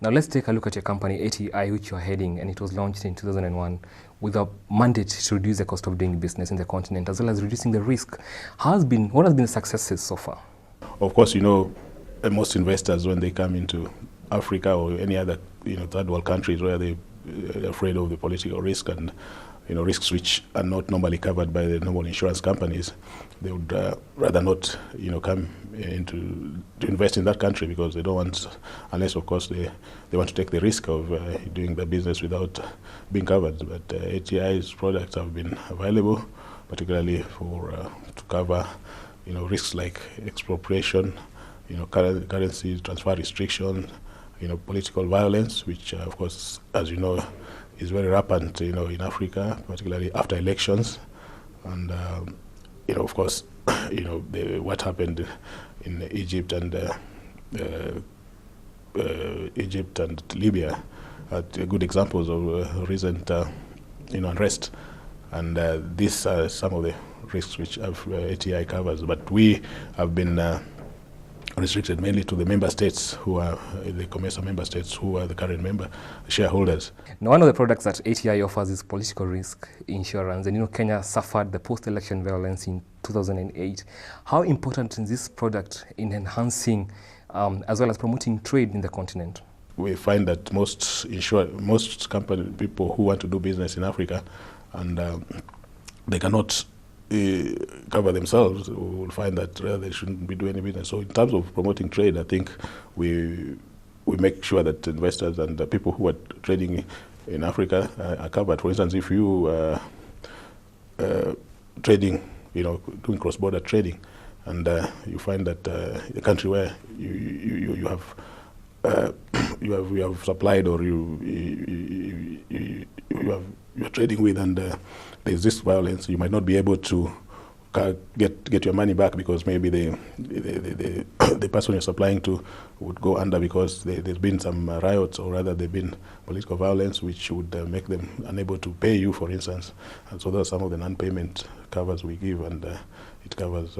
Now let's take a look at your company, ATI, which you're heading, and it was launched in 2001 with a mandate to reduce the cost of doing business in the continent, as well as reducing the risk. What has been the successes so far? Of course, most investors, when they come into Africa or any other, third world countries where they're afraid of the political risk and, risks which are not normally covered by the normal insurance companies, they would rather not, come to invest in that country because they don't want, unless of course they want to take the risk of doing the business without being covered. But ATI's products have been available, particularly to cover, risks like expropriation, currency transfer restrictions, political violence, which of course, as you know, is very rampant, in Africa, particularly after elections, and of course, what happened in Egypt and Libya are good examples of recent, unrest, and these are some of the risks which ATI covers. But we have been restricted mainly to the member states who are the COMESA member states who are the current member shareholders. Now, one of the products that ATI offers is political risk insurance, and Kenya suffered the post-election violence in 2008. How important is this product in enhancing as well as promoting trade in the continent? We find that most company people who want to do business in Africa and they cannot cover themselves, will find that they shouldn't be doing any business. So in terms of promoting trade, I think we make sure that investors and the people who are trading in Africa are covered. For instance, if you trading, doing cross-border trading, and you find that a country where you have supplied or you're trading with, and there's this violence, you might not be able to get your money back because maybe the person you're supplying to would go under because there's been some riots, or rather there's been political violence which would make them unable to pay you, for instance. And so those are some of the non-payment covers we give, and it covers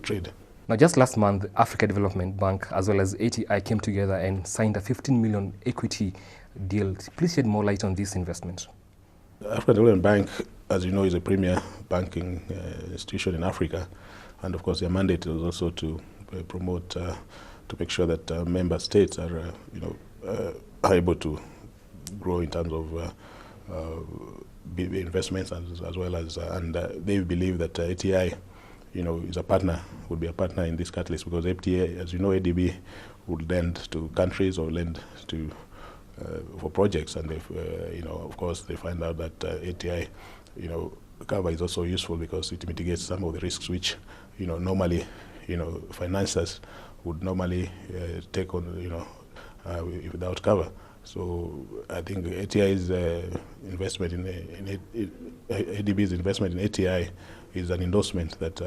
trade. Now, just last month, Africa Development Bank as well as ATI came together and signed a 15 million equity deal. Please shed more light on this investment. The African Development Bank, as you know, is a premier banking institution in Africa, and of course their mandate is also to promote, to make sure that member states are, are able to grow in terms of investments as well as, and they believe that ATI, is a partner, would be a partner in this catalyst, because ATI, as you know, ADB would lend to countries or lend to for projects, and if of course they find out that ATI, cover is also useful because it mitigates some of the risks which, normally, financiers would normally take on, without cover. So I think ATI's investment in ADB's investment in ATI is an endorsement that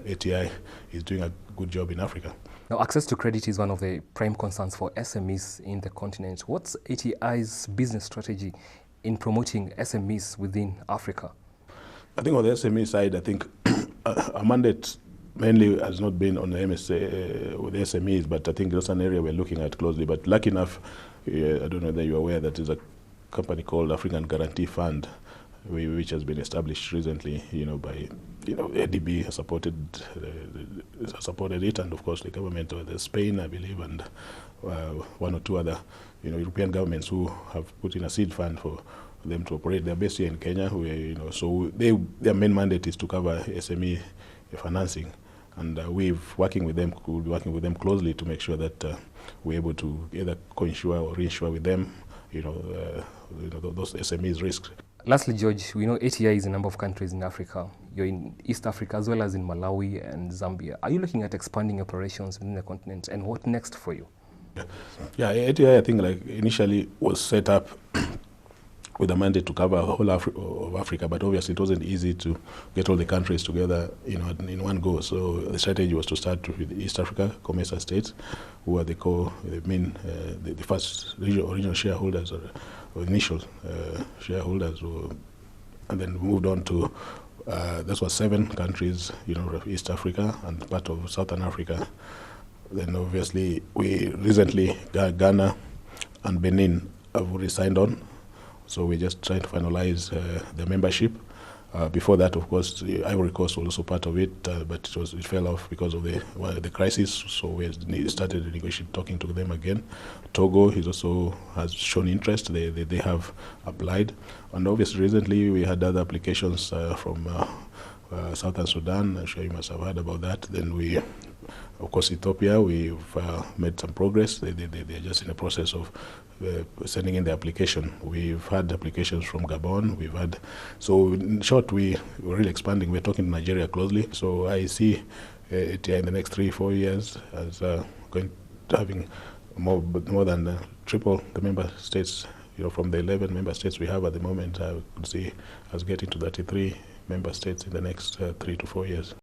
ATI is doing a good job in Africa. Now, access to credit is one of the prime concerns for SMEs in the continent. What's ATI's business strategy in promoting SMEs within Africa? I think on the SME side, I think our mandate mainly has not been on the MSA with the SMEs, but I think that's an area we're looking at closely. But lucky enough, I don't know whether you're aware that there's a company called African Guarantee Fund, which has been established recently, by, ADB supported it, and of course the government of Spain, I believe, and one or two other, European governments who have put in a seed fund for them to operate. They're based here in Kenya, where, so their main mandate is to cover SME financing, and we'll be working with them closely to make sure that we're able to either co-insure or reinsure with them, those SMEs risks. Lastly, George, we know ATI is in a number of countries in Africa. You're in East Africa as well as in Malawi and Zambia. Are you looking at expanding operations within the continent, and what next for you? Yeah, ATI, I think, initially was set up with a mandate to cover whole of Africa, but obviously it wasn't easy to get all the countries together, in one go. So the strategy was to start with East Africa, COMESA states, who are the first original shareholders or initial shareholders, and then moved on to this was 7 countries, East Africa and part of Southern Africa. Then obviously we recently Ghana, and Benin have already signed on. So we're just trying to finalize the membership. Before that, of course, Ivory Coast was also part of it, but it fell off because of the crisis. So we started negotiating, talking to them again. Togo has shown interest. They have applied, and obviously recently we had other applications from Southern Sudan. I'm sure you must have heard about that. Then of course, Ethiopia, we've made some progress. They're just in the process of sending in the application. We've had applications from Gabon. So in short, we're really expanding. We're talking to Nigeria closely. So I see it in the next 3-4 years as having more than triple the member states. From the 11 member states we have at the moment, I could see us getting to 33 member states in the next 3 to 4 years.